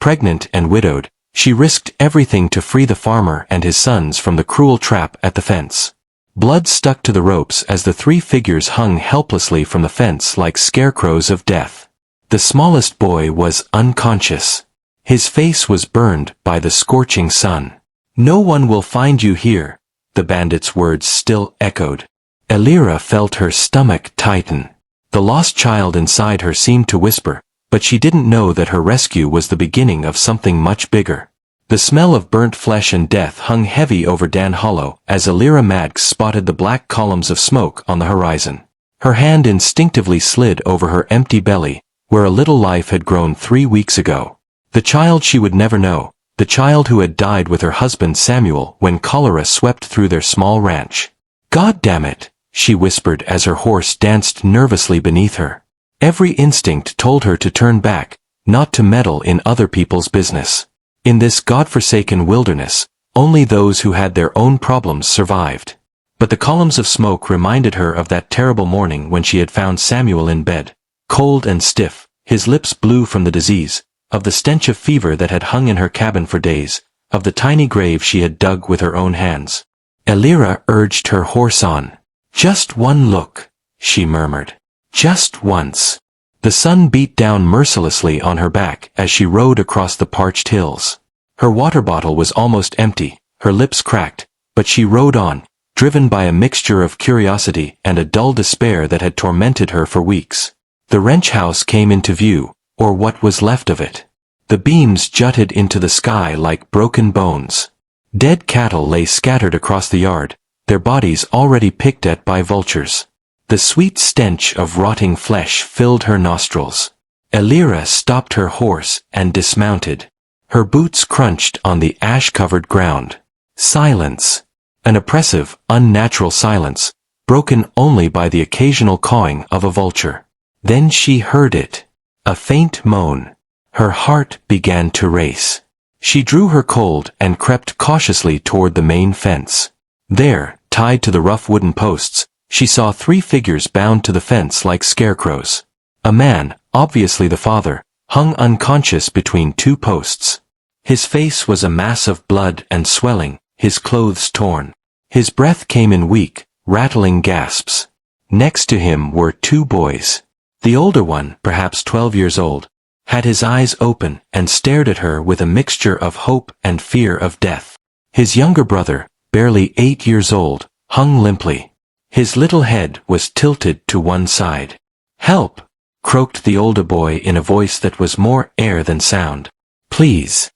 pregnant and widowed, she risked everything to free the farmer and his sons from the cruel trap at the fence. Blood stuck to the ropes as the three figures hung helplessly from the fence like scarecrows of death. The smallest boy was unconscious. His face was burned by the scorching sun. "No one will find you here," the bandits' words still echoed. Elira felt her stomach tighten. The lost child inside her seemed to whisper, but she didn't know that her rescue was the beginning of something much bigger. The smell of burnt flesh and death hung heavy over Dan Hollow as Elira Madge spotted the black columns of smoke on the horizon. Her hand instinctively slid over her empty belly, where a little life had grown 3 weeks ago. The child she would never know, the child who had died with her husband Samuel when cholera swept through their small ranch. "God damn it," she whispered as her horse danced nervously beneath her. Every instinct told her to turn back, not to meddle in other people's business. In this godforsaken wilderness, only those who had their own problems survived. But the columns of smoke reminded her of that terrible morning when she had found Samuel in bed, cold and stiff, his lips blue from the disease, of the stench of fever that had hung in her cabin for days, of the tiny grave she had dug with her own hands. Elira urged her horse on. "Just one look," she murmured. "Just once." The sun beat down mercilessly on her back as she rode across the parched hills. Her water bottle was almost empty, her lips cracked, but she rode on, driven by a mixture of curiosity and a dull despair that had tormented her for weeks. The ranch house came into view, or what was left of it. The beams jutted into the sky like broken bones. Dead cattle lay scattered across the yard, their bodies already picked at by vultures. The sweet stench of rotting flesh filled her nostrils. Elira stopped her horse and dismounted. Her boots crunched on the ash-covered ground. Silence. An oppressive, unnatural silence, broken only by the occasional cawing of a vulture. Then she heard it. A faint moan. Her heart began to race. She drew her colt and crept cautiously toward the main fence. There, tied to the rough wooden posts, she saw 3 figures bound to the fence like scarecrows. A man, obviously the father, hung unconscious between 2 posts. His face was a mass of blood and swelling, his clothes torn. His breath came in weak, rattling gasps. Next to him were 2 boys. The older one, perhaps 12 years old, had his eyes open and stared at her with a mixture of hope and fear of death. His younger brother, barely 8 years old, hung limply. His little head was tilted to one side. "Help!" croaked the older boy in a voice that was more air than sound. "Please."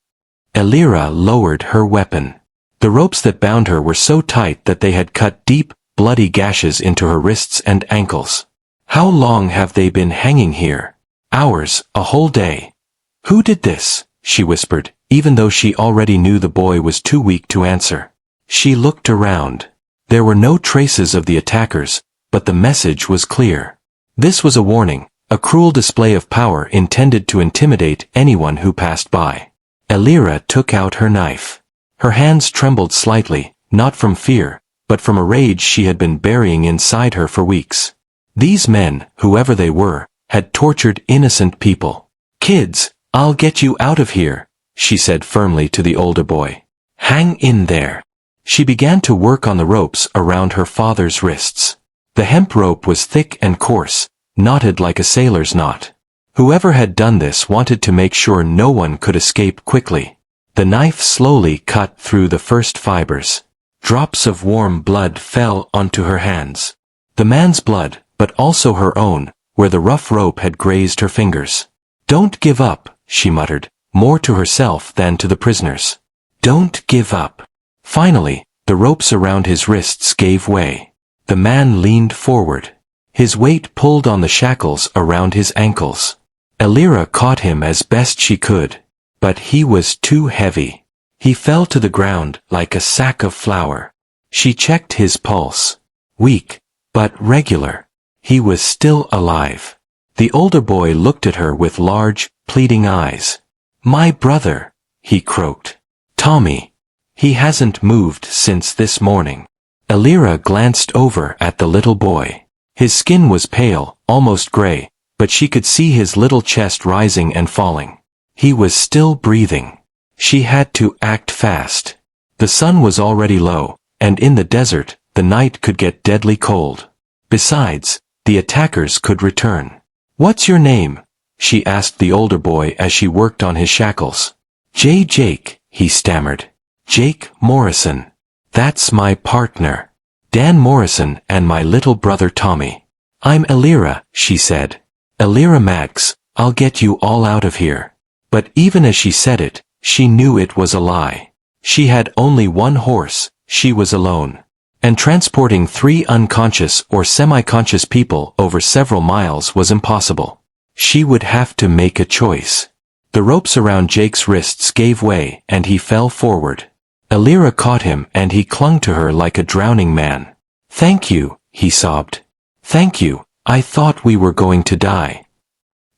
Elira lowered her weapon. The ropes that bound her were so tight that they had cut deep, bloody gashes into her wrists and ankles. "How long have they been hanging here?" "Hours, a whole day." "Who did this?" she whispered, even though she already knew the boy was too weak to answer. She looked around. There were no traces of the attackers, but the message was clear. This was a warning, a cruel display of power intended to intimidate anyone who passed by. Elira took out her knife. Her hands trembled slightly, not from fear, but from a rage she had been burying inside her for weeks. These men, whoever they were, had tortured innocent people. "Kids, I'll get you out of here," she said firmly to the older boy. "Hang in there." She began to work on the ropes around her father's wrists. The hemp rope was thick and coarse, knotted like a sailor's knot. Whoever had done this wanted to make sure no one could escape quickly. The knife slowly cut through the first fibers. Drops of warm blood fell onto her hands. The man's blood, but also her own, where the rough rope had grazed her fingers. "Don't give up," she muttered, more to herself than to the prisoners. "Don't give up." Finally, the ropes around his wrists gave way. The man leaned forward. His weight pulled on the shackles around his ankles. Elira caught him as best she could. But he was too heavy. He fell to the ground like a sack of flour. She checked his pulse. Weak, but regular. He was still alive. The older boy looked at her with large, pleading eyes. "My brother," he croaked. "Tommy. He hasn't moved since this morning." Elira glanced over at the little boy. His skin was pale, almost gray, but she could see his little chest rising and falling. He was still breathing. She had to act fast. The sun was already low, and in the desert, the night could get deadly cold. Besides, the attackers could return. "What's your name?" she asked the older boy as she worked on his shackles. Jake, he stammered. "Jake Morrison. That's my partner. Dan Morrison and my little brother Tommy." "I'm Elira," she said. "Elira Max, I'll get you all out of here." But even as she said it, she knew it was a lie. She had only one horse, she was alone. And transporting 3 unconscious or semi-conscious people over several miles was impossible. She would have to make a choice. The ropes around Jake's wrists gave way and he fell forward. Elira caught him and he clung to her like a drowning man. "Thank you," he sobbed. "Thank you, I thought we were going to die."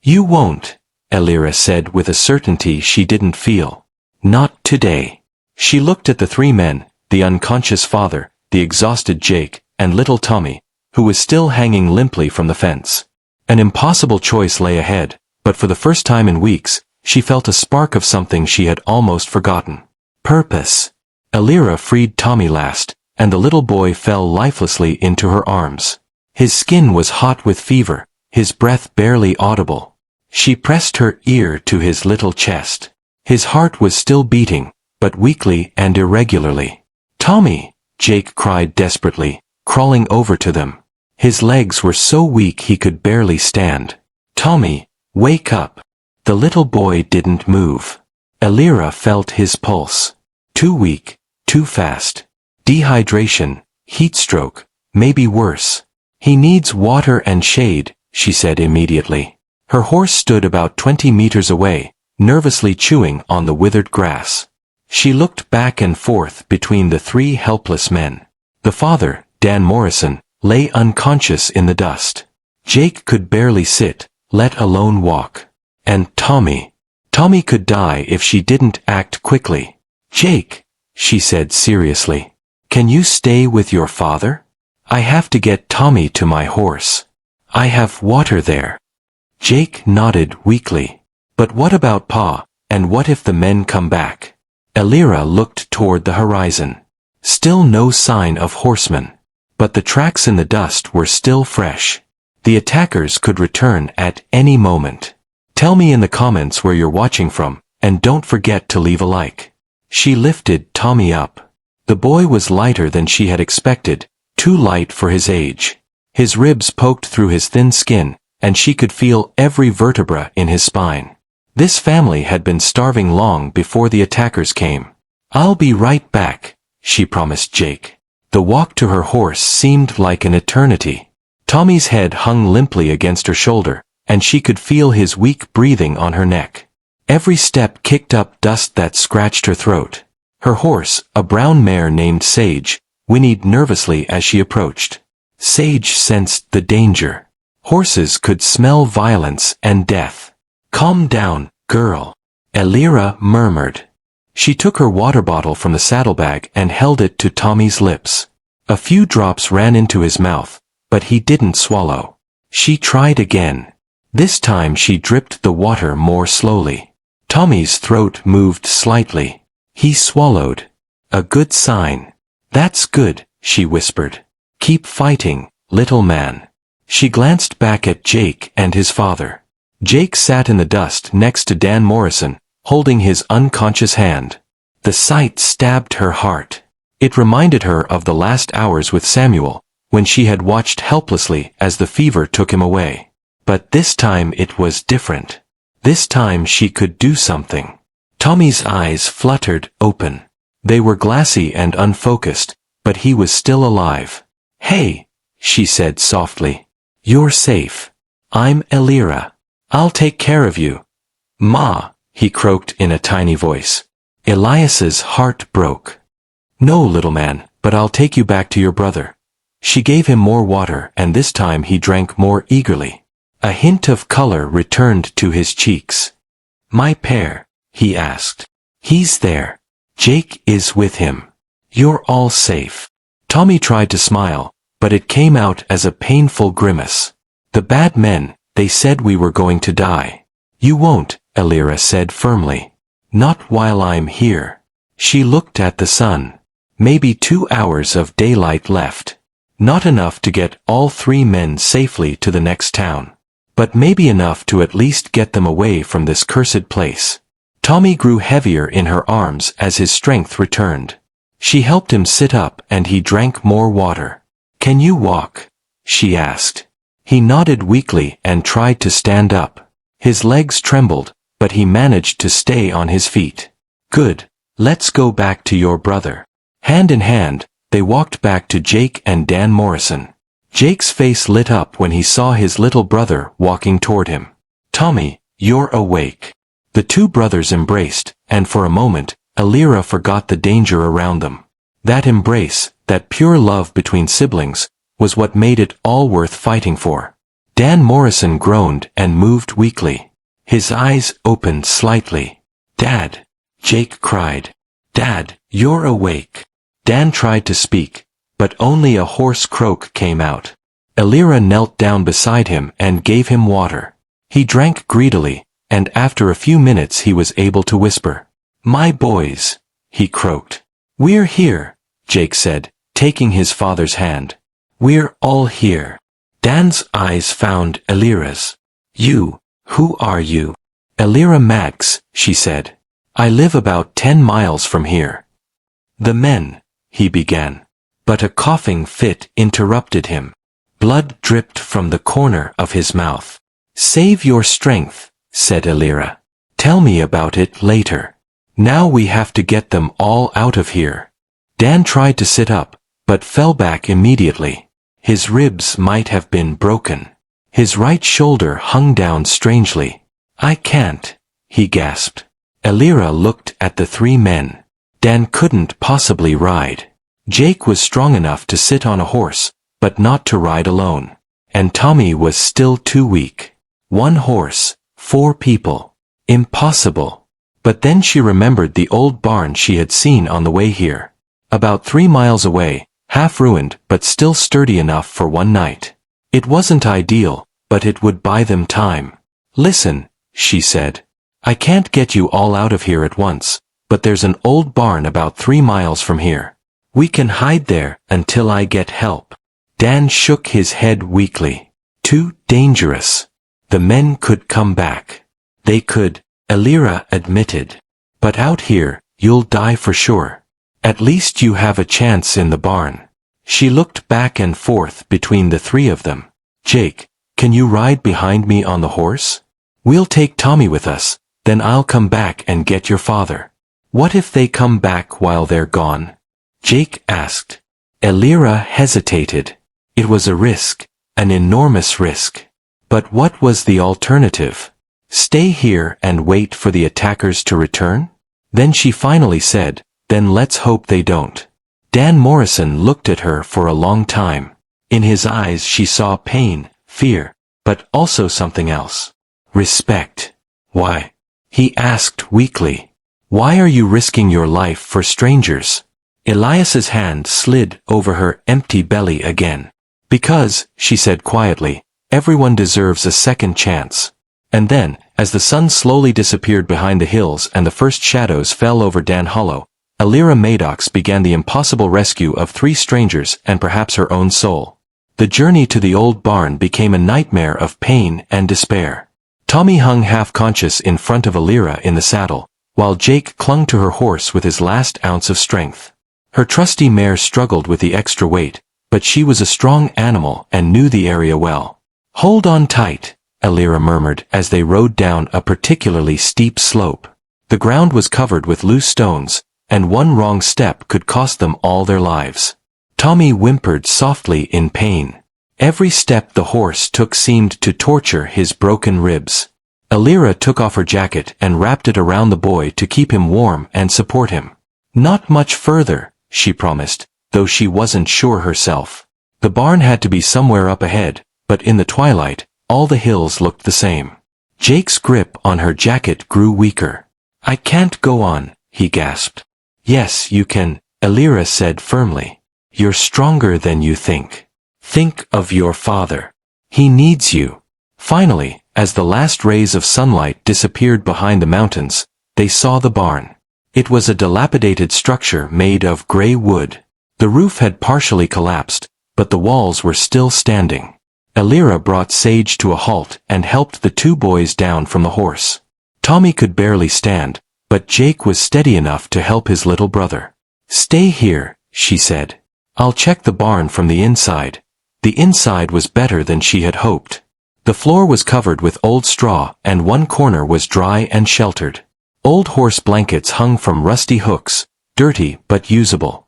"You won't," Elira said with a certainty she didn't feel. "Not today." She looked at the 3 men, the unconscious father, the exhausted Jake, and little Tommy, who was still hanging limply from the fence. An impossible choice lay ahead, but for the first time in weeks, she felt a spark of something she had almost forgotten. Purpose. Elira freed Tommy last, and the little boy fell lifelessly into her arms. His skin was hot with fever, his breath barely audible. She pressed her ear to his little chest. His heart was still beating, but weakly and irregularly. "Tommy!" Jake cried desperately, crawling over to them. His legs were so weak he could barely stand. "Tommy, wake up!" The little boy didn't move. Elira felt his pulse. Too weak, too fast. Dehydration, heat stroke, maybe worse. "He needs water and shade," she said immediately. Her horse stood about 20 meters away, nervously chewing on the withered grass. She looked back and forth between the 3 helpless men. The father, Dan Morrison, lay unconscious in the dust. Jake could barely sit, let alone walk. And Tommy could die if she didn't act quickly. "Jake," she said seriously, "can you stay with your father? I have to get Tommy to my horse. I have water there." Jake nodded weakly. "But what about Pa, and what if the men come back?" Elira looked toward the horizon. Still no sign of horsemen. But the tracks in the dust were still fresh. The attackers could return at any moment. Tell me in the comments where you're watching from, and don't forget to leave a like. She lifted Tommy up. The boy was lighter than she had expected, too light for his age. His ribs poked through his thin skin, and she could feel every vertebra in his spine. This family had been starving long before the attackers came. "I'll be right back," she promised Jake. The walk to her horse seemed like an eternity. Tommy's head hung limply against her shoulder, and she could feel his weak breathing on her neck. Every step kicked up dust that scratched her throat. Her horse, a brown mare named Sage, whinnied nervously as she approached. Sage sensed the danger. Horses could smell violence and death. "Calm down, girl," Elira murmured. She took her water bottle from the saddlebag and held it to Tommy's lips. A few drops ran into his mouth, but he didn't swallow. She tried again. This time she dripped the water more slowly. Tommy's throat moved slightly. He swallowed. A good sign. "That's good," she whispered. "Keep fighting, little man." She glanced back at Jake and his father. Jake sat in the dust next to Dan Morrison, holding his unconscious hand. The sight stabbed her heart. It reminded her of the last hours with Samuel, when she had watched helplessly as the fever took him away. But this time it was different. This time she could do something. Tommy's eyes fluttered open. They were glassy and unfocused, but he was still alive. "Hey," she said softly. "You're safe. I'm Elira. I'll take care of you." "Ma," he croaked in a tiny voice. Elias's heart broke. "No, little man, but I'll take you back to your brother." She gave him more water and this time he drank more eagerly. A hint of color returned to his cheeks. "My pair?" he asked. "He's there. Jake is with him. You're all safe." Tommy tried to smile, but it came out as a painful grimace. "The bad men, they said we were going to die." "You won't," Elira said firmly. Not while I'm here. She looked at the sun. Maybe 2 hours of daylight left. Not enough to get all 3 men safely to the next town. But maybe enough to at least get them away from this cursed place. Tommy grew heavier in her arms as his strength returned. She helped him sit up and he drank more water. Can you walk? She asked. He nodded weakly and tried to stand up. His legs trembled, but he managed to stay on his feet. Good. Let's go back to your brother. Hand in hand, they walked back to Jake and Dan Morrison. Jake's face lit up when he saw his little brother walking toward him. Tommy, you're awake. The 2 brothers embraced, and for a moment, Elira forgot the danger around them. That embrace, that pure love between siblings, was what made it all worth fighting for. Dan Morrison groaned and moved weakly. His eyes opened slightly. Dad! Jake cried. Dad, you're awake. Dan tried to speak, but only a hoarse croak came out. Elira knelt down beside him and gave him water. He drank greedily, and after a few minutes he was able to whisper. My boys, he croaked. We're here, Jake said, taking his father's hand. We're all here. Dan's eyes found Elira's. You, who are you? Elira Max, she said. I live about 10 miles from here. The men, he began. But a coughing fit interrupted him. Blood dripped from the corner of his mouth. Save your strength, said Elira. Tell me about it later. Now we have to get them all out of here. Dan tried to sit up, but fell back immediately. His ribs might have been broken. His right shoulder hung down strangely. I can't, he gasped. Elira looked at the 3 men. Dan couldn't possibly ride. Jake was strong enough to sit on a horse, but not to ride alone. And Tommy was still too weak. 1 horse, 4 people. Impossible. But then she remembered the old barn she had seen on the way here. About 3 miles away, half ruined but still sturdy enough for one night. It wasn't ideal, but it would buy them time. Listen, she said. I can't get you all out of here at once, but there's an old barn about 3 miles from here. We can hide there until I get help. Dan shook his head weakly. Too dangerous. The men could come back. They could, Elira admitted. But out here, you'll die for sure. At least you have a chance in the barn. She looked back and forth between the 3 of them. Jake, can you ride behind me on the horse? We'll take Tommy with us, then I'll come back and get your father. What if they come back while they're gone? Jake asked. Elira hesitated. It was a risk, an enormous risk. But what was the alternative? Stay here and wait for the attackers to return? Then she finally said, then let's hope they don't. Dan Morrison looked at her for a long time. In his eyes she saw pain, fear, but also something else. Respect. Why? He asked weakly. Why are you risking your life for strangers? Elias's hand slid over her empty belly again. Because, she said quietly, everyone deserves a second chance. And then, as the sun slowly disappeared behind the hills and the first shadows fell over Dan Hollow, Elira Maddox began the impossible rescue of 3 strangers and perhaps her own soul. The journey to the old barn became a nightmare of pain and despair. Tommy hung half-conscious in front of Elira in the saddle, while Jake clung to her horse with his last ounce of strength. Her trusty mare struggled with the extra weight, but she was a strong animal and knew the area well. Hold on tight, Elira murmured as they rode down a particularly steep slope. The ground was covered with loose stones, and one wrong step could cost them all their lives. Tommy whimpered softly in pain. Every step the horse took seemed to torture his broken ribs. Elira took off her jacket and wrapped it around the boy to keep him warm and support him. Not much further, she promised, though she wasn't sure herself. The barn had to be somewhere up ahead, but in the twilight, all the hills looked the same. Jake's grip on her jacket grew weaker. I can't go on, he gasped. Yes, you can, Elira said firmly. You're stronger than you think. Think of your father. He needs you. Finally, As the last rays of sunlight disappeared behind the mountains, they saw the barn. It was a dilapidated structure made of gray wood. The roof had partially collapsed, but the walls were still standing. Elira brought Sage to a halt and helped the two boys down from the horse. Tommy could barely stand, but Jake was steady enough to help his little brother. "Stay here," she said. "I'll check the barn from the inside." The inside was better than she had hoped. The floor was covered with old straw and one corner was dry and sheltered. Old horse blankets hung from rusty hooks, dirty but usable.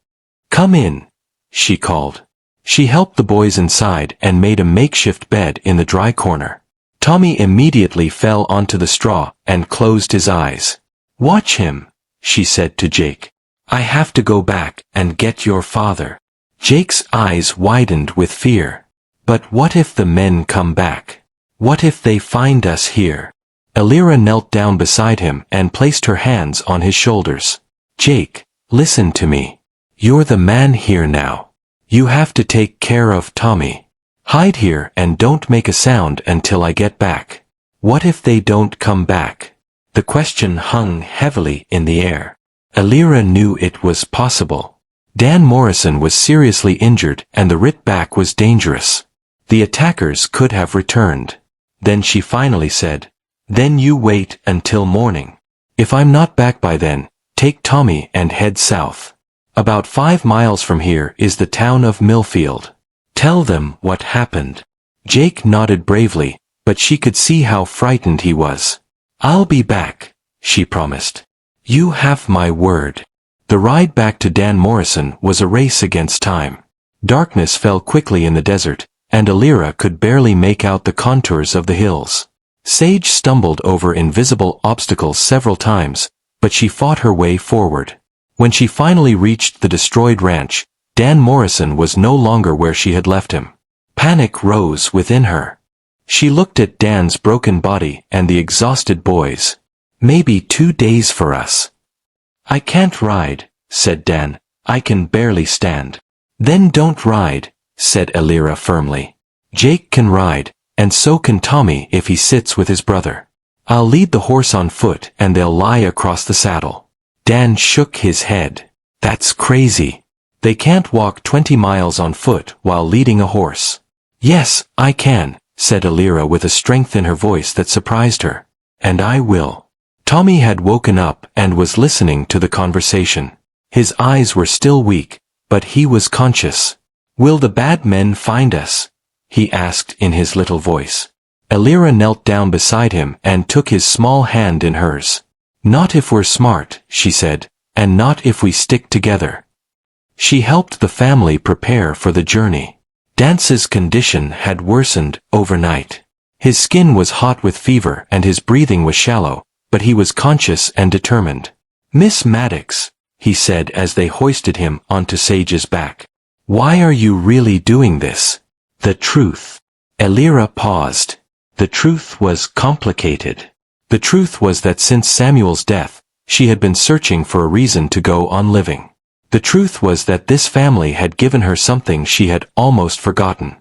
"Come in," she called. She helped the boys inside and made a makeshift bed in the dry corner. Tommy immediately fell onto the straw and closed his eyes. "Watch him," she said to Jake. "I have to go back and get your father." Jake's eyes widened with fear. "But what if the men come back? What if they find us here?" Elira knelt down beside him and placed her hands on his shoulders. "Jake, listen to me. You're the man here now. You have to take care of Tommy. Hide here and don't make a sound until I get back." What if they don't come back? The question hung heavily in the air. Elira knew it was possible. Dan Morrison was seriously injured and the rit back was dangerous. The attackers could have returned. Then she finally said, "Then you wait until morning. If I'm not back by then, take Tommy and head south. About 5 miles from here is the town of Millfield. Tell them what happened." Jake nodded bravely, but she could see how frightened he was. "I'll be back," she promised. "You have my word." The ride back to Dan Morrison was a race against time. Darkness fell quickly in the desert, and Elira could barely make out the contours of the hills. Sage stumbled over invisible obstacles several times, but she fought her way forward. When she finally reached the destroyed ranch, Dan Morrison was no longer where she had left him. Panic rose within her. She looked at Dan's broken body and the exhausted boys. "Maybe 2 days for us." "I can't ride," said Dan. "I can barely stand." "Then don't ride," said Elira firmly. "Jake can ride, and so can Tommy if he sits with his brother. I'll lead the horse on foot and they'll lie across the saddle." Dan shook his head. "That's crazy. They can't walk 20 miles on foot while leading a horse." "Yes, I can," said Elira with a strength in her voice that surprised her. "And I will." Tommy had woken up and was listening to the conversation. His eyes were still weak, but he was conscious. "Will the bad men find us?" he asked in his little voice. Elira knelt down beside him and took his small hand in hers. "Not if we're smart," she said, "and not if we stick together." She helped the family prepare for the journey. Dance's condition had worsened overnight. His skin was hot with fever and his breathing was shallow, but he was conscious and determined. "Miss Maddox," he said as they hoisted him onto Sage's back. "Why are you really doing this?" "The truth." Elira paused. The truth was complicated. The truth was that since Samuel's death, she had been searching for a reason to go on living. The truth was that this family had given her something she had almost forgotten: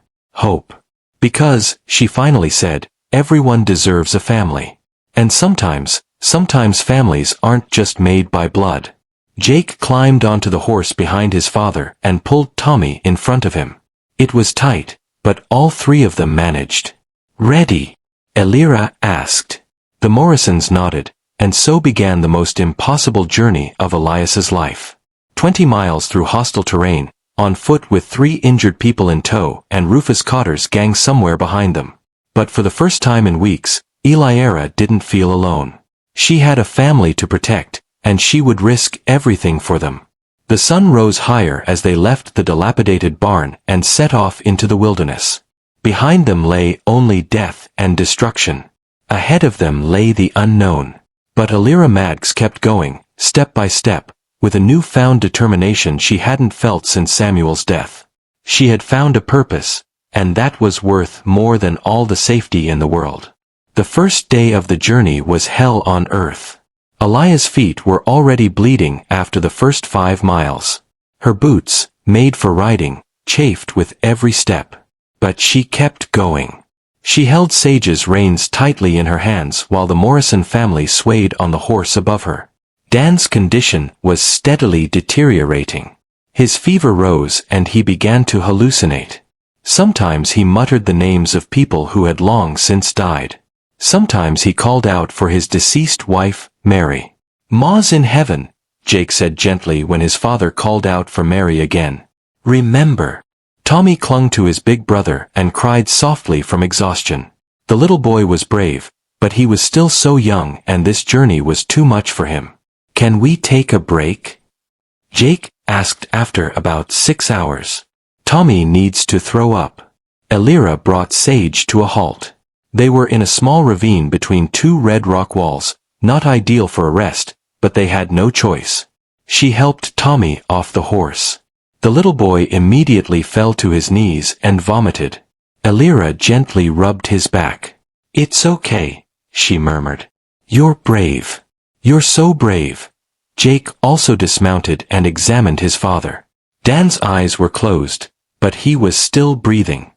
hope. Because, she finally said, everyone deserves a family. And sometimes families aren't just made by blood. Jake climbed onto the horse behind his father and pulled Tommy in front of him. It was tight, but all three of them managed. "Ready?" Elira asked. The Morrisons nodded, and so began the most impossible journey of Elias's life. 20 miles through hostile terrain, on foot with 3 injured people in tow and Rufus Cotter's gang somewhere behind them. But for the first time in weeks, Eliara didn't feel alone. She had a family to protect, and she would risk everything for them. The sun rose higher as they left the dilapidated barn and set off into the wilderness. Behind them lay only death and destruction. Ahead of them lay the unknown. But Elira Maddox kept going, step by step, with a newfound determination she hadn't felt since Samuel's death. She had found a purpose, and that was worth more than all the safety in the world. The first day of the journey was hell on earth. Elia's feet were already bleeding after the first 5 miles. Her boots, made for riding, chafed with every step. But she kept going. She held Sage's reins tightly in her hands while the Morrison family swayed on the horse above her. Dan's condition was steadily deteriorating. His fever rose and he began to hallucinate. Sometimes he muttered the names of people who had long since died. Sometimes he called out for his deceased wife, Mary. "Ma's in heaven," Jake said gently when his father called out for Mary again. "Remember." Tommy clung to his big brother and cried softly from exhaustion. The little boy was brave, but he was still so young and this journey was too much for him. "Can we take a break?" Jake asked after about 6 hours. "Tommy needs to throw up." Elira brought Sage to a halt. They were in a small ravine between two red rock walls, not ideal for a rest, but they had no choice. She helped Tommy off the horse. The little boy immediately fell to his knees and vomited. Elira gently rubbed his back. "It's okay," she murmured. "You're brave. You're so brave." Jake also dismounted and examined his father. Dan's eyes were closed, but he was still breathing.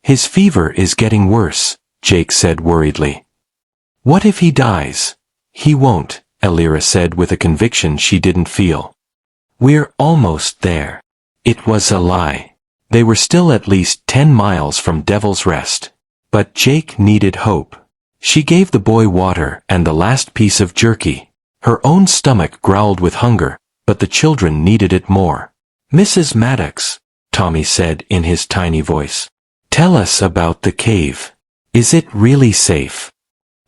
"His fever is getting worse," Jake said worriedly. "What if he dies?" "He won't," Elira said with a conviction she didn't feel. "We're almost there." It was a lie. They were still at least 10 miles from Devil's Rest. But Jake needed hope. She gave the boy water and the last piece of jerky. Her own stomach growled with hunger, but the children needed it more. "Mrs. Maddox," Tommy said in his tiny voice. "Tell us about the cave. Is it really safe?"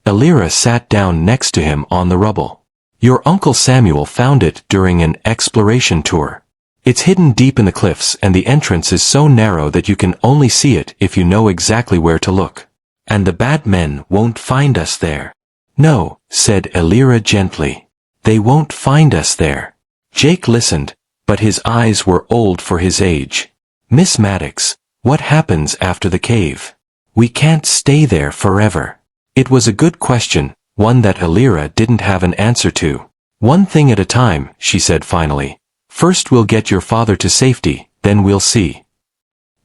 Elira sat down next to him on the rubble. "Your Uncle Samuel found it during an exploration tour. It's hidden deep in the cliffs and the entrance is so narrow that you can only see it if you know exactly where to look. And the bad men won't find us there." "No," said Elira gently. "They won't find us there." Jake listened, but his eyes were old for his age. "Miss Maddox, what happens after the cave? We can't stay there forever." It was a good question, one that Elira didn't have an answer to. "One thing at a time," she said finally. "First we'll get your father to safety, then we'll see."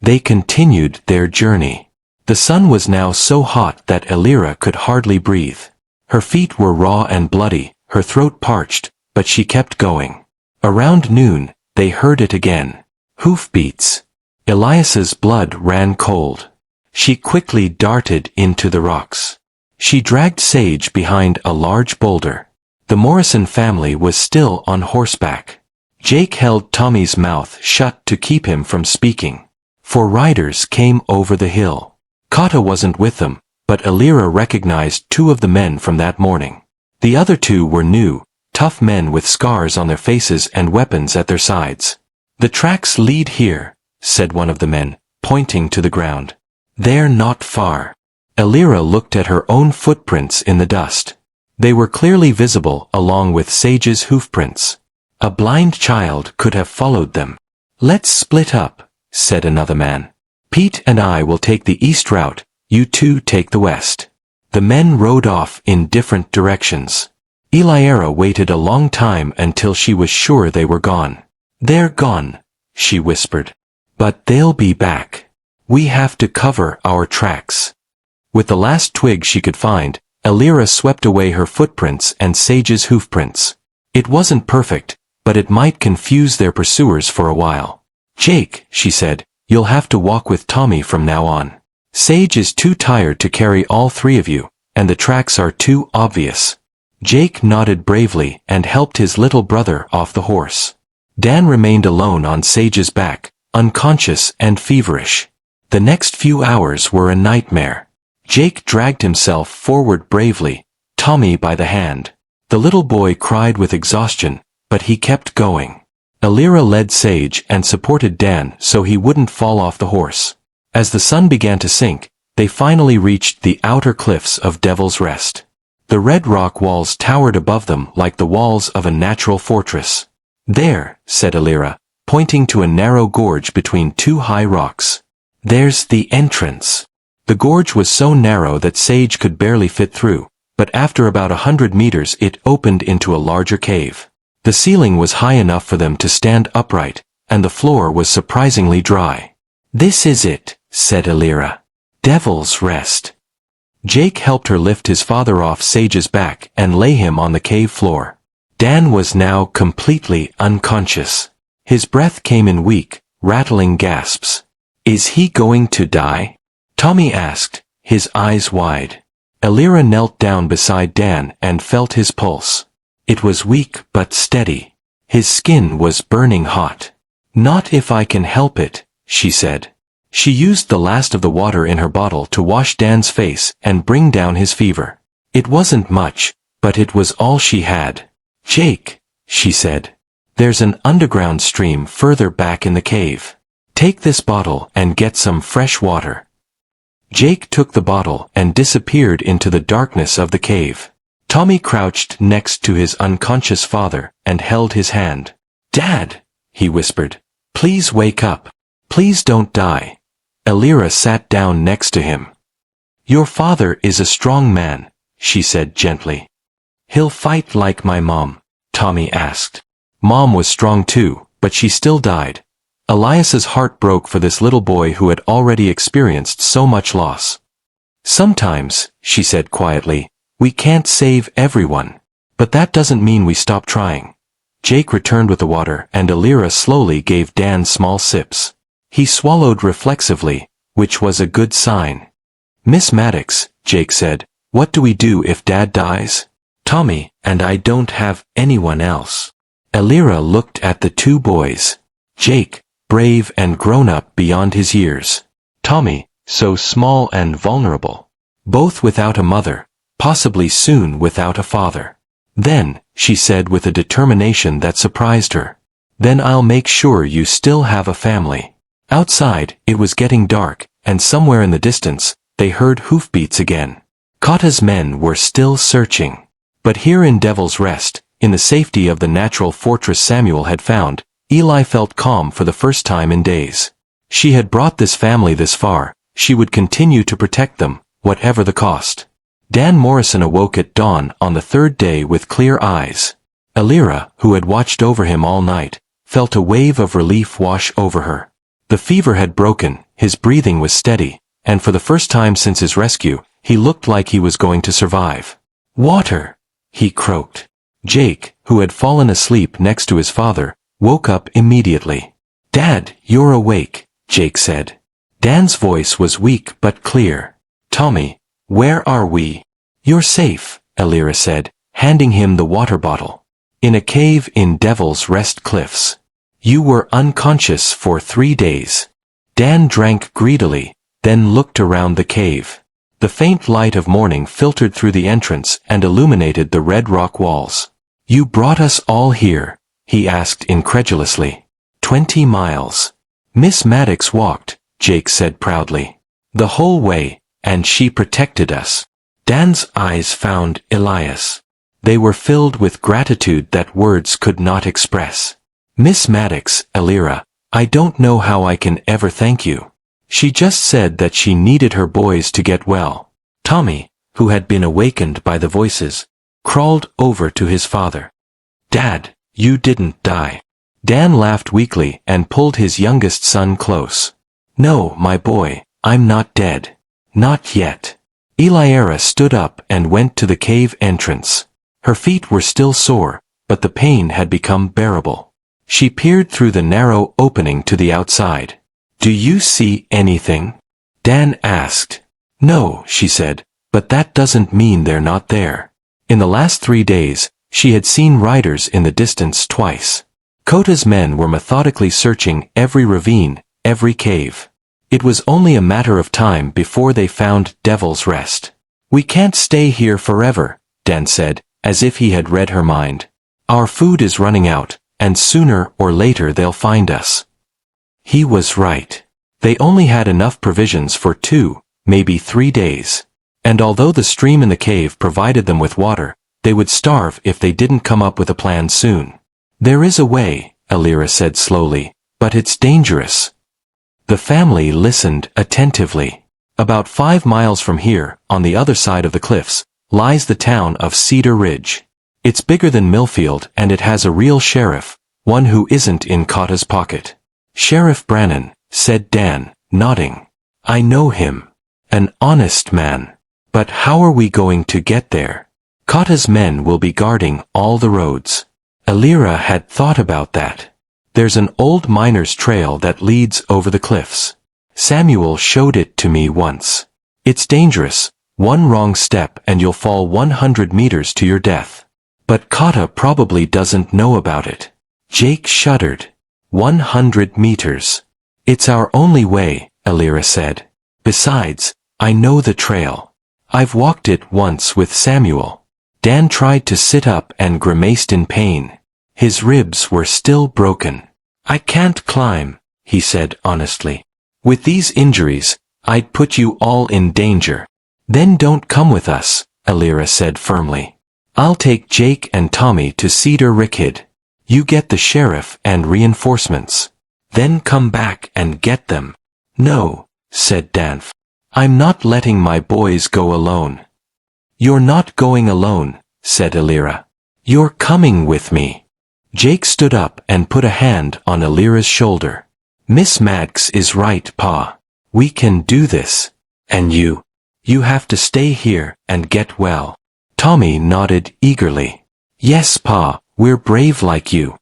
They continued their journey. The sun was now so hot that Elira could hardly breathe. Her feet were raw and bloody, her throat parched, but she kept going. Around noon, they heard it again. Hoofbeats. Elias's blood ran cold. She quickly darted into the rocks. She dragged Sage behind a large boulder. The Morrison family was still on horseback. Jake held Tommy's mouth shut to keep him from speaking. 4 riders came over the hill. Kata wasn't with them, but Elira recognized 2 of the men from that morning. The other 2 were new, tough men with scars on their faces and weapons at their sides. "The tracks lead here," said one of the men, pointing to the ground. "They're not far." Elira looked at her own footprints in the dust. They were clearly visible along with Sage's hoofprints. A blind child could have followed them. "Let's split up," said another man. "Pete and I will take the east route, you 2 take the west." The men rode off in different directions. Elira waited a long time until she was sure they were gone. "They're gone," she whispered. "But they'll be back. We have to cover our tracks." With the last twig she could find, Elira swept away her footprints and Sage's hoofprints. It wasn't perfect, but it might confuse their pursuers for a while. "Jake," she said, "you'll have to walk with Tommy from now on. Sage is too tired to carry all 3 of you, and the tracks are too obvious." Jake nodded bravely and helped his little brother off the horse. Dan remained alone on Sage's back, unconscious and feverish. The next few hours were a nightmare. Jake dragged himself forward bravely, Tommy by the hand. The little boy cried with exhaustion, but he kept going. Elira led Sage and supported Dan so he wouldn't fall off the horse. As the sun began to sink, they finally reached the outer cliffs of Devil's Rest. The red rock walls towered above them like the walls of a natural fortress. "There," said Elira, pointing to a narrow gorge between 2 high rocks. "There's the entrance." The gorge was so narrow that Sage could barely fit through, but after about 100 meters it opened into a larger cave. The ceiling was high enough for them to stand upright, and the floor was surprisingly dry. "This is it," said Elira. "Devil's Rest." Jake helped her lift his father off Sage's back and lay him on the cave floor. Dan was now completely unconscious. His breath came in weak, rattling gasps. "Is he going to die?" Tommy asked, his eyes wide. Elira knelt down beside Dan and felt his pulse. It was weak but steady. His skin was burning hot. "Not if I can help it," she said. She used the last of the water in her bottle to wash Dan's face and bring down his fever. It wasn't much, but it was all she had. "Jake," she said, "there's an underground stream further back in the cave. Take this bottle and get some fresh water." Jake took the bottle and disappeared into the darkness of the cave. Tommy crouched next to his unconscious father and held his hand. "Dad," he whispered, "please wake up. Please don't die." Elira sat down next to him. "Your father is a strong man," she said gently. "He'll fight like my mom?" Tommy asked. Mom was strong too, but she still died. Elias's heart broke for this little boy who had already experienced so much loss. "Sometimes," she said quietly, "we can't save everyone. But that doesn't mean we stop trying." Jake returned with the water and Elira slowly gave Dan small sips. He swallowed reflexively, which was a good sign. "Miss Maddox," Jake said, "what do we do if Dad dies?" "Tommy, and I don't have anyone else." Elira looked at the two boys. Jake, brave and grown-up beyond his years. Tommy, so small and vulnerable. Both without a mother, possibly soon without a father. "Then," she said with a determination that surprised her, "then I'll make sure you still have a family." Outside, it was getting dark, and somewhere in the distance, they heard hoofbeats again. Kota's men were still searching. But here in Devil's Rest, in the safety of the natural fortress Samuel had found, Eli felt calm for the first time in days. She had brought this family this far, she would continue to protect them, whatever the cost. Dan Morrison awoke at dawn on the third day with clear eyes. Elira, who had watched over him all night, felt a wave of relief wash over her. The fever had broken, his breathing was steady, and for the first time since his rescue, he looked like he was going to survive. "Water!" he croaked. Jake, who had fallen asleep next to his father, woke up immediately. "Dad, you're awake," Jake said. Dan's voice was weak but clear. "Tommy, where are we?" "You're safe," Elira said, handing him the water bottle. "In a cave in Devil's Rest Cliffs. You were unconscious for 3 days." Dan drank greedily, then looked around the cave. The faint light of morning filtered through the entrance and illuminated the red rock walls. "You brought us all here?" he asked incredulously. 20 miles. "Miss Maddox walked," Jake said proudly. "The whole way, and she protected us." Dan's eyes found Elias. They were filled with gratitude that words could not express. "Miss Maddox, Elira, I don't know how I can ever thank you. She just said that she needed her boys to get well." Tommy, who had been awakened by the voices, crawled over to his father. "Dad, you didn't die." Dan laughed weakly and pulled his youngest son close. "No, my boy, I'm not dead. Not yet." Eliara stood up and went to the cave entrance. Her feet were still sore, but the pain had become bearable. She peered through the narrow opening to the outside. "Do you see anything?" Dan asked. "No," she said, "but that doesn't mean they're not there." In the last 3 days, she had seen riders in the distance twice. Kota's men were methodically searching every ravine, every cave. It was only a matter of time before they found Devil's Rest. "We can't stay here forever," Dan said, as if he had read her mind. "Our food is running out, and sooner or later they'll find us." He was right. They only had enough provisions for 2, maybe 3 days. And although the stream in the cave provided them with water, they would starve if they didn't come up with a plan soon. "There is a way," Elira said slowly, "but it's dangerous." The family listened attentively. About 5 miles from here, on the other side of the cliffs, lies the town of Cedar Ridge. It's bigger than Millfield and it has a real sheriff, one who isn't in Kota's pocket. "Sheriff Brannan," said Dan, nodding. "I know him. An honest man. But how are we going to get there? Kata's men will be guarding all the roads. Alira had thought about that. There's an old miner's trail that leads over the cliffs. Samuel showed it to me once. It's dangerous. One wrong step and you'll fall 100 meters to your death. But Kata probably doesn't know about it. Jake shuddered. 100 meters. It's our only way, Alira said. Besides, I know the trail. I've walked it once with Samuel. Dan tried to sit up and grimaced in pain. His ribs were still broken. I can't climb, he said honestly. With these injuries, I'd put you all in danger. Then don't come with us, Alira said firmly. I'll take Jake and Tommy to Cedar Rickhead. You get the sheriff and reinforcements. Then come back and get them. No, said Danf. I'm not letting my boys go alone. You're not going alone, said Alira. You're coming with me. Jake stood up and put a hand on Alira's shoulder. Miss Maddox is right, Pa. We can do this. And you have to stay here and get well. Tommy nodded eagerly. Yes, Pa, we're brave like you.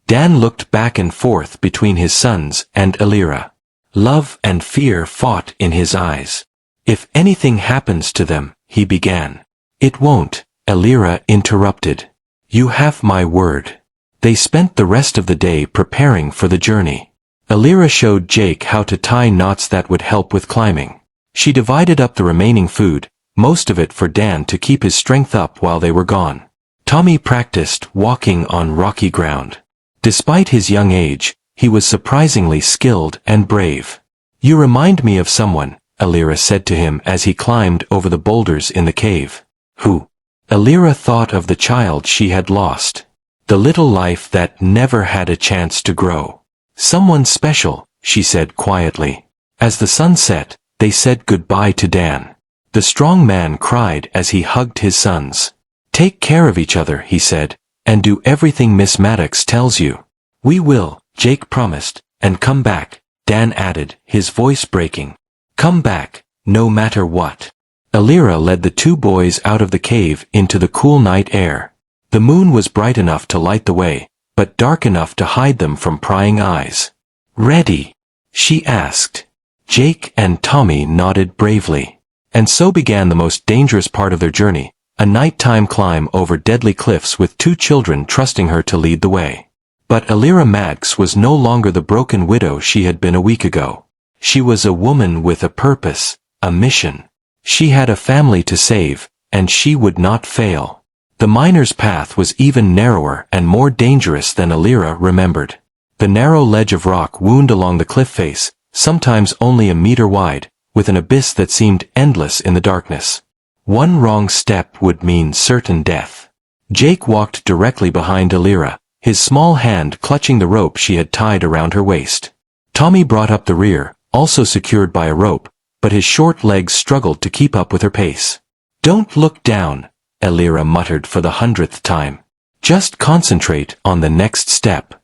Dan looked back and forth between his sons and Alira. Love and fear fought in his eyes. If anything happens to them, he began. It won't, Alira interrupted. You have my word. They spent the rest of the day preparing for the journey. Alira showed Jake how to tie knots that would help with climbing. She divided up the remaining food, most of it for Dan to keep his strength up while they were gone. Tommy practiced walking on rocky ground. Despite his young age, he was surprisingly skilled and brave. You remind me of someone, Alira said to him as he climbed over the boulders in the cave. Who? Alira thought of the child she had lost. The little life that never had a chance to grow. Someone special, she said quietly. As the sun set, they said goodbye to Dan. The strong man cried as he hugged his sons. Take care of each other, he said, and do everything Miss Maddox tells you. We will, Jake promised, and come back, Dan added, his voice breaking. Come back, no matter what. Alira led the two boys out of the cave into the cool night air. The moon was bright enough to light the way, but dark enough to hide them from prying eyes. Ready? She asked. Jake and Tommy nodded bravely. And so began the most dangerous part of their journey, a nighttime climb over deadly cliffs with two children trusting her to lead the way. But Alira Maddox was no longer the broken widow she had been a week ago. She was a woman with a purpose, a mission. She had a family to save, and she would not fail. The miner's path was even narrower and more dangerous than Alira remembered. The narrow ledge of rock wound along the cliff face, sometimes only a meter wide, with an abyss that seemed endless in the darkness. One wrong step would mean certain death. Jake walked directly behind Alira, his small hand clutching the rope she had tied around her waist. Tommy brought up the rear, also secured by a rope, but his short legs struggled to keep up with her pace. Don't look down, Alira muttered for the 100th time. Just concentrate on the next step.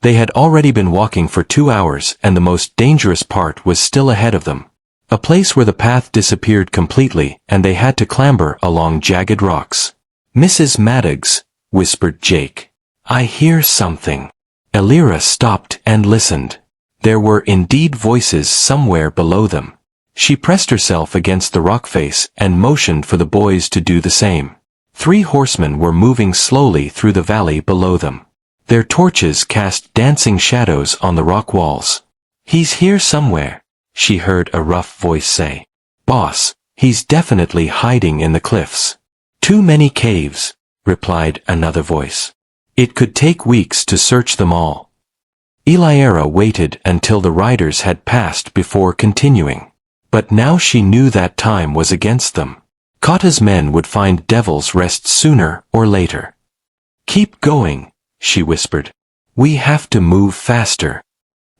They had already been walking for 2 hours and the most dangerous part was still ahead of them. A place where the path disappeared completely and they had to clamber along jagged rocks. Mrs. Maddox, whispered Jake. I hear something. Alira stopped and listened. There were indeed voices somewhere below them. She pressed herself against the rock face and motioned for the boys to do the same. 3 horsemen were moving slowly through the valley below them. Their torches cast dancing shadows on the rock walls. He's here somewhere, she heard a rough voice say. Boss, he's definitely hiding in the cliffs. Too many caves, replied another voice. It could take weeks to search them all. Eliara waited until the riders had passed before continuing. But now she knew that time was against them. Kata's men would find Devil's Rest sooner or later. Keep going, she whispered. We have to move faster.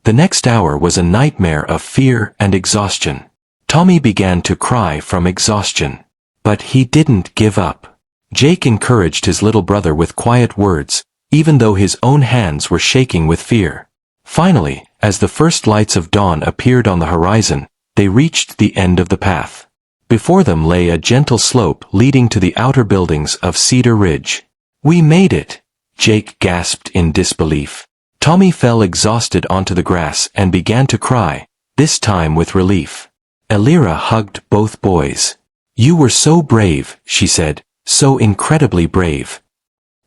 The next hour was a nightmare of fear and exhaustion. Tommy began to cry from exhaustion. But he didn't give up. Jake encouraged his little brother with quiet words, even though his own hands were shaking with fear. Finally, as the first lights of dawn appeared on the horizon, they reached the end of the path. Before them lay a gentle slope leading to the outer buildings of Cedar Ridge. "We made it!" Jake gasped in disbelief. Tommy fell exhausted onto the grass and began to cry, this time with relief. Elira hugged both boys. "You were so brave," she said, "so incredibly brave."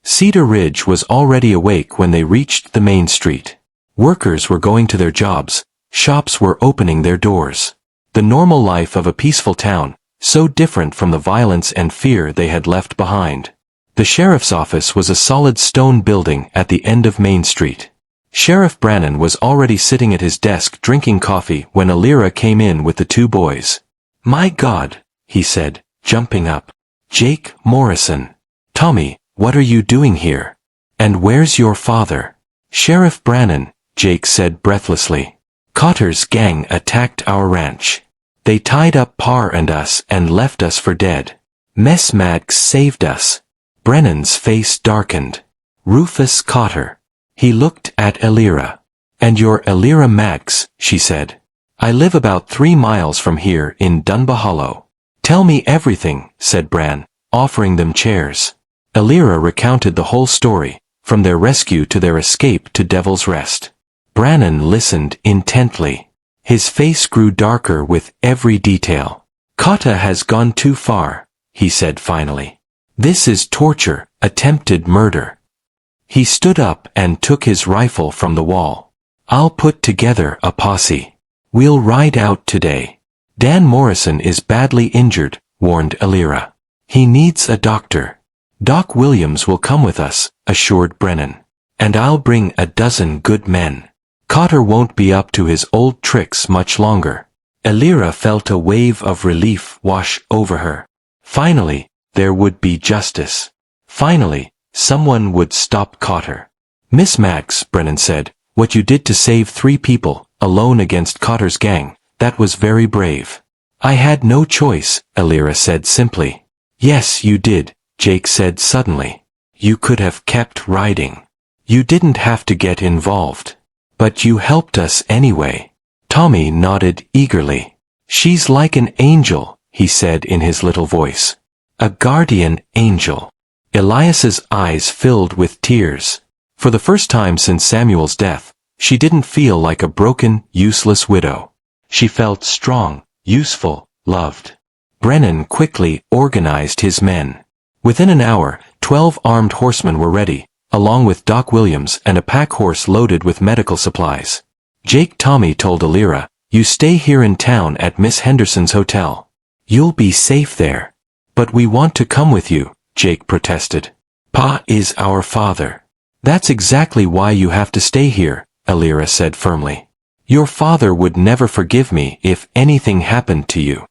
Cedar Ridge was already awake when they reached the main street. Workers were going to their jobs, shops were opening their doors. The normal life of a peaceful town, so different from the violence and fear they had left behind. The sheriff's office was a solid stone building at the end of Main Street. Sheriff Brannon was already sitting at his desk drinking coffee when Elira came in with the two boys. "My God," he said, jumping up. "Jake Morrison. Tommy, what are you doing here? And where's your father?" "Sheriff Brannon," Jake said breathlessly. "Cotter's gang attacked our ranch. They tied up Pa and us and left us for dead. Miss Maddox saved us." Brennan's face darkened. "Rufus Cotter." He looked at Elira. "And you're Elira Maddox," she said. "I live about 3 miles from here in Dunbar Hollow." "Tell me everything," said Bran, offering them chairs. Elira recounted the whole story, from their rescue to their escape to Devil's Rest. Brannon listened intently. His face grew darker with every detail. "Cotta has gone too far," he said finally. "This is torture, attempted murder." He stood up and took his rifle from the wall. "I'll put together a posse. We'll ride out today." "Dan Morrison is badly injured," warned Elira. "He needs a doctor." "Doc Williams will come with us," assured Brennan. "And I'll bring a dozen good men. Cotter won't be up to his old tricks much longer." Elira felt a wave of relief wash over her. Finally, there would be justice. Finally, someone would stop Cotter. "Miss Maddox," Brennan said, "what you did to save 3 people, alone against Cotter's gang, that was very brave." "I had no choice," Elira said simply. "Yes, you did," Jake said suddenly. "You could have kept riding. You didn't have to get involved. But you helped us anyway." Tommy nodded eagerly. "She's like an angel," he said in his little voice. "A guardian angel." Elias's eyes filled with tears. For the first time since Samuel's death, she didn't feel like a broken, useless widow. She felt strong, useful, loved. Brennan quickly organized his men. Within an hour, 12 armed horsemen were ready, along with Doc Williams and a pack horse loaded with medical supplies. Tommy told Elira, "You stay here in town at Miss Henderson's hotel. You'll be safe there." "But we want to come with you," Jake protested. "Pa is our father." "That's exactly why you have to stay here," Elira said firmly. "Your father would never forgive me if anything happened to you."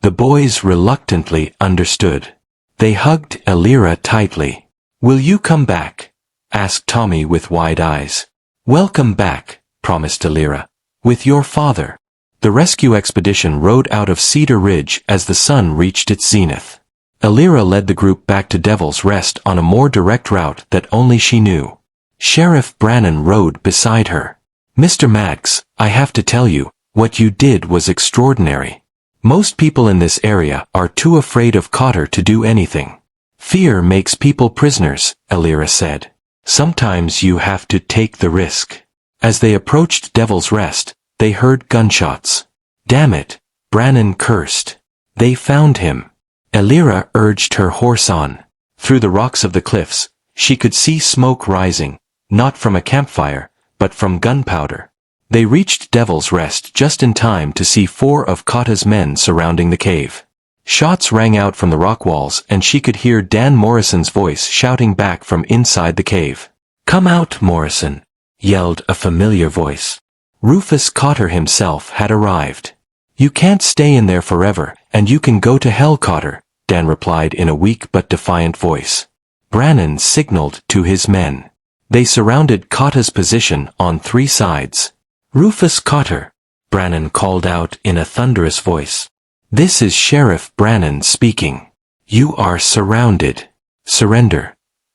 The boys reluctantly understood. They hugged Elira tightly. "Will you come back?" asked Tommy with wide eyes. "Welcome back," promised Elira. "With your father." The rescue expedition rode out of Cedar Ridge as the sun reached its zenith. Elira led the group back to Devil's Rest on a more direct route that only she knew. Sheriff Brannon rode beside her. "Mr. Maddox, I have to tell you, what you did was extraordinary. Most people in this area are too afraid of Cotter to do anything. Fear makes people prisoners," Elira said. "Sometimes you have to take the risk." As they approached Devil's Rest, they heard gunshots. "Damn it," Brannon cursed. "They found him." Elira urged her horse on. Through the rocks of the cliffs, she could see smoke rising, not from a campfire, but from gunpowder. They reached Devil's Rest just in time to see 4 of Cotta's men surrounding the cave. Shots rang out from the rock walls and she could hear Dan Morrison's voice shouting back from inside the cave. "Come out, Morrison," yelled a familiar voice. Rufus Cotter himself had arrived. "You can't stay in there forever, and you can go to hell, Cotter," Dan replied in a weak but defiant voice. Brannon signaled to his men. They surrounded Cotta's position on 3 sides. "Rufus Cotter," Brannon called out in a thunderous voice. "This is Sheriff Brannon speaking. You are surrounded. Surrender."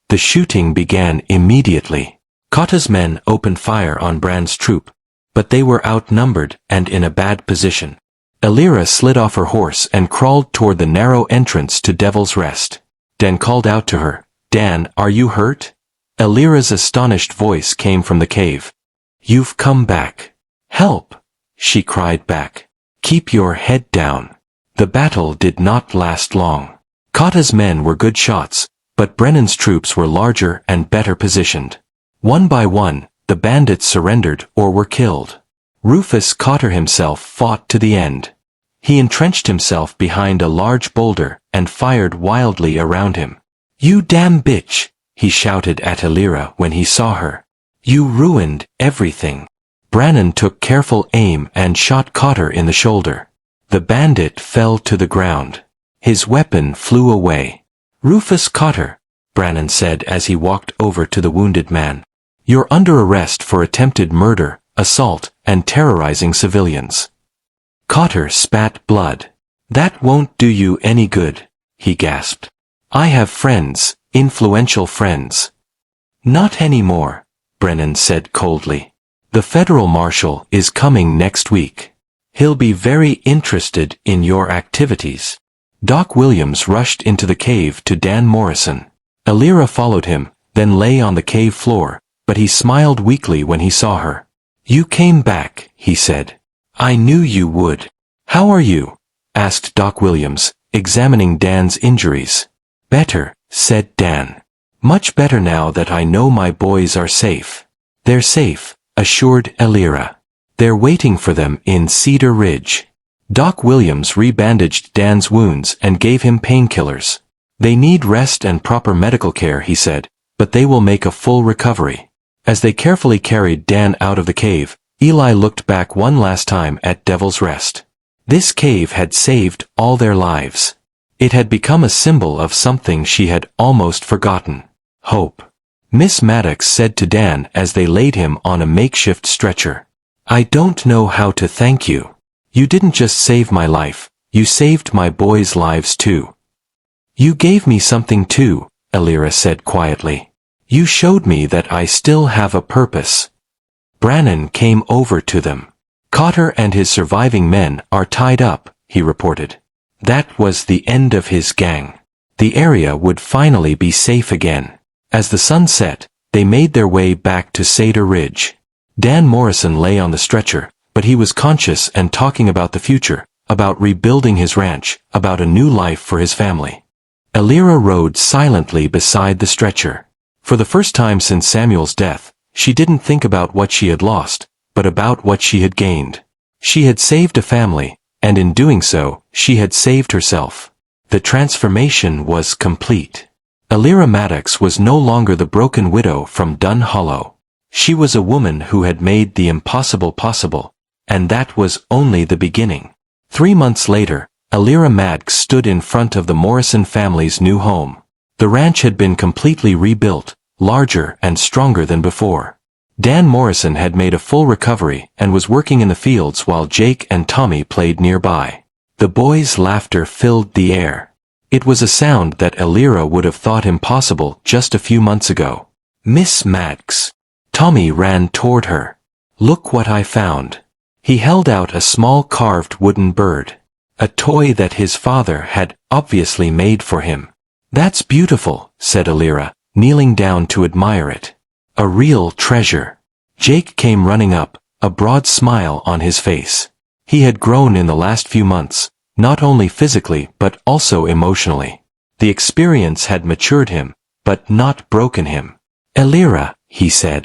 The shooting began immediately. Cotta's men opened fire on Brann's troop, but they were outnumbered and in a bad position. Elira slid off her horse and crawled toward the narrow entrance to Devil's Rest. Dan called out to her, "Dan, are you hurt?" Elira's astonished voice came from the cave. "You've come back. Help!" she cried back. "Keep your head down." The battle did not last long. Kata's men were good shots, but Brennan's troops were larger and better positioned. One by one, the bandits surrendered or were killed. Rufus Cotter himself fought to the end. He entrenched himself behind a large boulder and fired wildly around him. "You damn bitch!" he shouted at Elira when he saw her. "You ruined everything." Brannan took careful aim and shot Cotter in the shoulder. The bandit fell to the ground. His weapon flew away. "Rufus Cotter," Brannan said as he walked over to the wounded man. "You're under arrest for attempted murder, assault, and terrorizing civilians." Cotter spat blood. "That won't do you any good," he gasped. "I have friends, influential friends." "Not anymore," Brennan said coldly. "The federal marshal is coming next week. He'll be very interested in your activities." Doc Williams rushed into the cave to Dan Morrison. Elira followed him, then lay on the cave floor, but he smiled weakly when he saw her. "You came back," he said. "I knew you would." "How are you?" asked Doc Williams, examining Dan's injuries. "Better," said Dan. "Much better now that I know my boys are safe." "They're safe," assured Elira. "They're waiting for them in Cedar Ridge." Doc Williams rebandaged Dan's wounds and gave him painkillers. "They need rest and proper medical care," he said, "but they will make a full recovery." As they carefully carried Dan out of the cave, Eli looked back one last time at Devil's Rest. This cave had saved all their lives. It had become a symbol of something she had almost forgotten: hope. Miss Maddox said to Dan as they laid him on a makeshift stretcher, "I don't know how to thank you. You didn't just save my life, you saved my boys' lives too." "You gave me something too," Elira said quietly. "You showed me that I still have a purpose." Brannan came over to them. "Cotter and his surviving men are tied up," he reported. That was the end of his gang. The area would finally be safe again. As the sun set, they made their way back to Cedar Ridge. Dan Morrison lay on the stretcher, but he was conscious and talking about the future, about rebuilding his ranch, about a new life for his family. Elira rode silently beside the stretcher. For the first time since Samuel's death, she didn't think about what she had lost, but about what she had gained. She had saved a family, and in doing so, she had saved herself. The transformation was complete. Elira Maddox was no longer the broken widow from Dun Hollow. She was a woman who had made the impossible possible, and that was only the beginning. 3 months later, Elira Maddox stood in front of the Morrison family's new home. The ranch had been completely rebuilt, larger and stronger than before. Dan Morrison had made a full recovery and was working in the fields while Jake and Tommy played nearby. The boys' laughter filled the air. It was a sound that Elira would have thought impossible just a few months ago. "Miss Maddox." Tommy ran toward her. "Look what I found." He held out a small carved wooden bird. A toy that his father had obviously made for him. "That's beautiful," said Elira, kneeling down to admire it. "A real treasure." Jake came running up, a broad smile on his face. He had grown in the last few months, not only physically but also emotionally. The experience had matured him, but not broken him. "Elira," he said.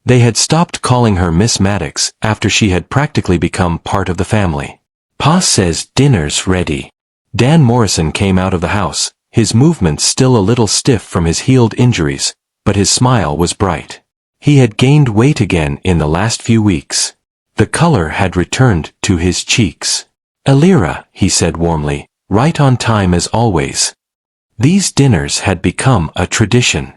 They had stopped calling her Miss Maddox after she had practically become part of the family. "Pa says dinner's ready." Dan Morrison came out of the house, his movements still a little stiff from his healed injuries, but his smile was bright. He had gained weight again in the last few weeks. The color had returned to his cheeks. "Elira," he said warmly, "right on time as always." These dinners had become a tradition.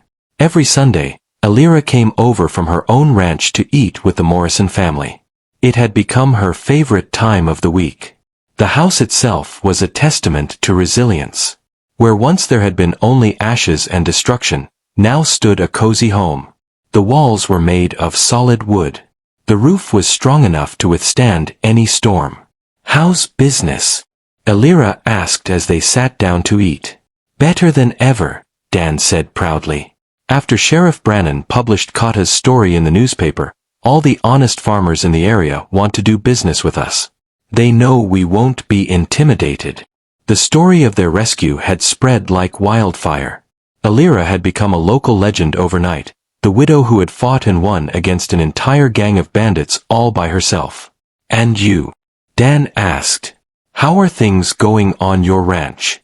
Every Sunday, Elira came over from her own ranch to eat with the Morrison family. It had become her favorite time of the week. The house itself was a testament to resilience. Where once there had been only ashes and destruction, now stood a cozy home. The walls were made of solid wood. The roof was strong enough to withstand any storm. How's business? Elira asked as they sat down to eat. Better than ever, Dan said proudly. After Sheriff Brannon published Kata's story in the newspaper, all the honest farmers in the area want to do business with us. They know we won't be intimidated. The story of their rescue had spread like wildfire. Elira had become a local legend overnight, the widow who had fought and won against an entire gang of bandits all by herself. And you? Dan asked. How are things going on your ranch?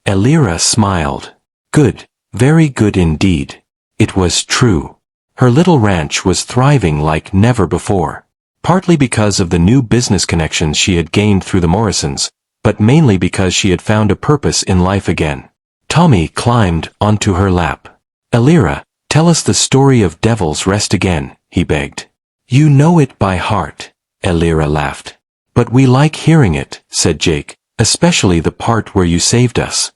Elira smiled. Good, very good indeed. It was true. Her little ranch was thriving like never before. Partly because of the new business connections she had gained through the Morrisons, but mainly because she had found a purpose in life again. Tommy climbed onto her lap. Elira, tell us the story of Devil's Rest again, he begged. You know it by heart, Elira laughed. But we like hearing it, said Jake, especially the part where you saved us.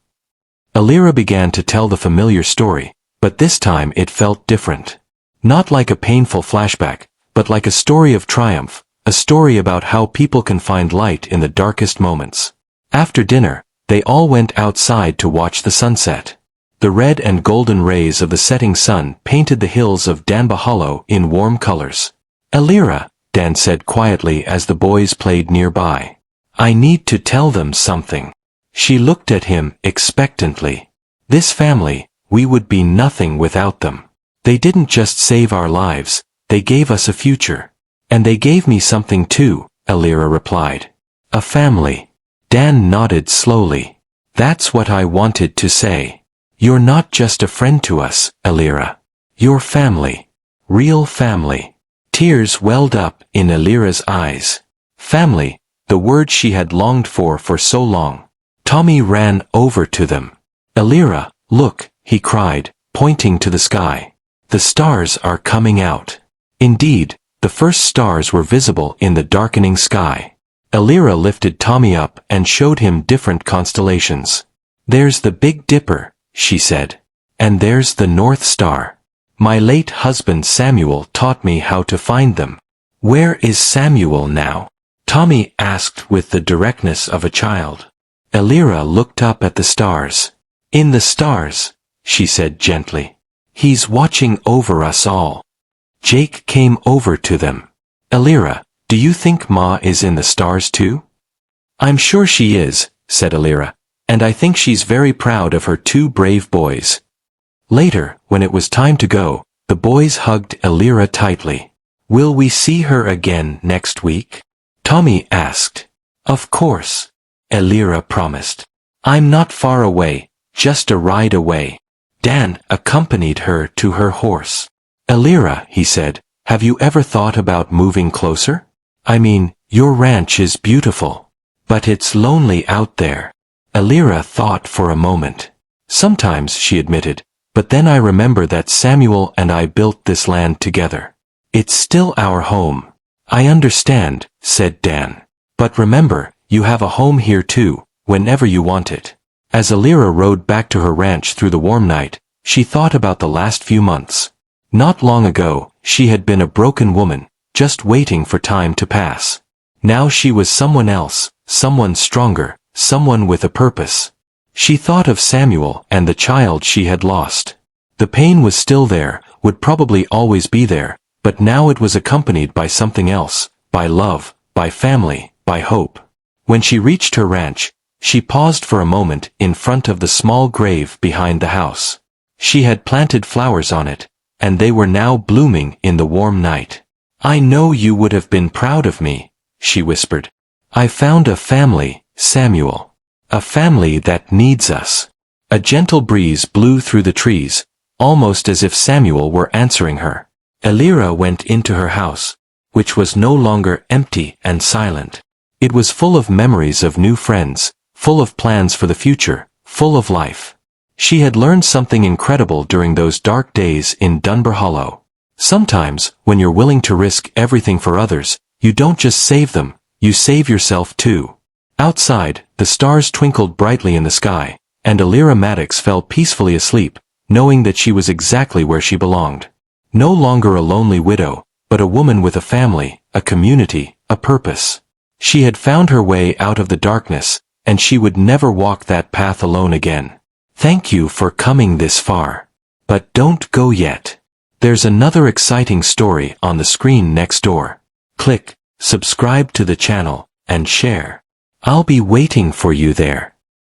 Elira began to tell the familiar story, but this time it felt different. Not like a painful flashback, but like a story of triumph, a story about how people can find light in the darkest moments. After dinner, they all went outside to watch the sunset. The red and golden rays of the setting sun painted the hills of Danba Hollow in warm colors. Elira, Dan said quietly as the boys played nearby. I need to tell them something. She looked at him expectantly. This family, we would be nothing without them. They didn't just save our lives, they gave us a future. And they gave me something too, Elira replied. A family. Dan nodded slowly. That's what I wanted to say. You're not just a friend to us, Elira. You're family. Real family. Tears welled up in Elira's eyes. Family, the word she had longed for so long. Tommy ran over to them. Elira, look, he cried, pointing to the sky. The stars are coming out. Indeed, the first stars were visible in the darkening sky. Elira lifted Tommy up and showed him different constellations. There's the Big Dipper, she said. And there's the North Star. My late husband Samuel taught me how to find them. Where is Samuel now? Tommy asked with the directness of a child. Elira looked up at the stars. In the stars, she said gently. He's watching over us all. Jake came over to them. Elira, do you think Ma is in the stars too? I'm sure she is, said Elira, and I think she's very proud of her two brave boys. Later, when it was time to go, the boys hugged Elira tightly. Will we see her again next week? Tommy asked. Of course, Elira promised. I'm not far away, just a ride away. Dan accompanied her to her horse. Elira, he said, have you ever thought about moving closer? I mean, your ranch is beautiful. But it's lonely out there. Elira thought for a moment. Sometimes, she admitted, but then I remember that Samuel and I built this land together. It's still our home. I understand, said Dan. But remember, you have a home here too, whenever you want it. As Elira rode back to her ranch through the warm night, she thought about the last few months. Not long ago, she had been a broken woman, just waiting for time to pass. Now she was someone else, someone stronger, someone with a purpose. She thought of Samuel and the child she had lost. The pain was still there, would probably always be there, but now it was accompanied by something else, by love, by family, by hope. When she reached her ranch, she paused for a moment in front of the small grave behind the house. She had planted flowers on it, and they were now blooming in the warm night. I know you would have been proud of me, she whispered. I found a family, Samuel. A family that needs us. A gentle breeze blew through the trees, almost as if Samuel were answering her. Elira went into her house, which was no longer empty and silent. It was full of memories of new friends, full of plans for the future, full of life. She had learned something incredible during those dark days in Dunbar Hollow. Sometimes, when you're willing to risk everything for others, you don't just save them, you save yourself too. Outside, the stars twinkled brightly in the sky, and Elira Maddox fell peacefully asleep, knowing that she was exactly where she belonged. No longer a lonely widow, but a woman with a family, a community, a purpose. She had found her way out of the darkness, and she would never walk that path alone again. Thank you for coming this far. But don't go yet. There's another exciting story on the screen next door. Click subscribe to the channel and share. I'll be waiting for you there.